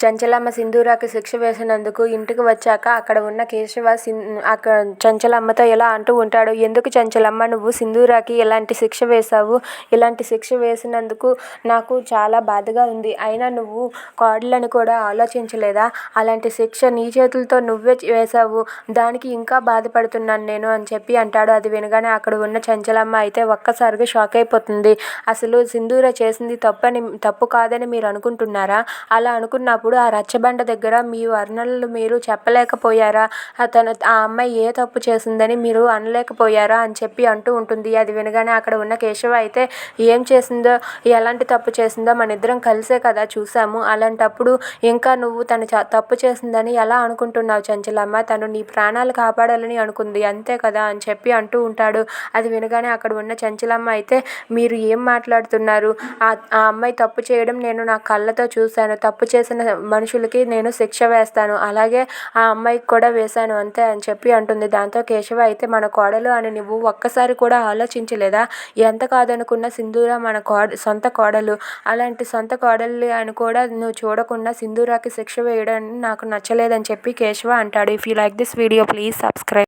చంచలమ్మ సింధూరాకి శిక్ష వేసినందుకు ఇంటికి వచ్చాక అక్కడ ఉన్న కేశవ అక్కడ చంచలమ్మతో ఇలా అంటూ ఉంటాడు. ఎందుకు చంచలమ్మ నువ్వు సింధూరాకి ఇలాంటి శిక్ష వేశావు? ఇలాంటి శిక్ష వేసినందుకు నాకు చాలా బాధగా ఉంది. అయినా నువ్వు కోడలని కూడా ఆలోచించలేదా? అలాంటి శిక్ష నీ చేతులతో నువ్వే వేశావు, దానికి ఇంకా బాధపడుతున్నాను నేను అని చెప్పి అంటాడు. అది వినగానే అక్కడ ఉన్న చంచలమ్మ అయితే ఒక్కసారిగా షాక్ అయిపోతుంది. అసలు సింధూర చేసింది తప్పు కాదని మీరు అనుకుంటున్నారా? అలా అనుకున్నప్పుడు ఆ రచ్చబండ దగ్గర మీ వర్ణనలు మీరు చెప్పలేకపోయారా? ఆ అమ్మాయి ఏ తప్పు చేసిందని మీరు అనలేకపోయారా అని చెప్పి అంటూ ఉంటుంది. అది వినగానే అక్కడ ఉన్న కేశవ అయితే ఏం చేసిందో, ఎలాంటి తప్పు చేసిందో మన ఇద్దరం కలిసే కదా చూసాము. అలాంటప్పుడు ఇంకా నువ్వు తను తప్పు చేసిందని ఎలా అనుకుంటున్నావు చంచలమ్మ? తను నీ ప్రాణాలు కాపాడాలని అనుకుంది అంతే కదా అని చెప్పి అంటూ ఉంటాడు. అది వినగానే అక్కడ ఉన్న చంచలమ్మ అయితే మీరు ఏం మాట్లాడుతున్నారు? ఆ అమ్మాయి తప్పు చేయడం నేను నా కళ్ళతో చూశాను. తప్పు చేసిన మనుషులకి నేను శిక్ష వేస్తాను, అలాగే ఆ అమ్మాయికి కూడా వేశాను అంతే అని చెప్పి అంటుంది. దాంతో కేశవ అయితే మన కోడలు అని నువ్వు ఒక్కసారి కూడా ఆలోచించలేదా? ఎంత కాదనుకున్న సింధూర మన సొంత కోడలు. అలాంటి సొంత కోడలు అని కూడా నువ్వు చూడకుండా సింధూరాకి శిక్ష వేయడం నాకు నచ్చలేదని చెప్పి కేశవ అంటాడు. If you like this video please subscribe.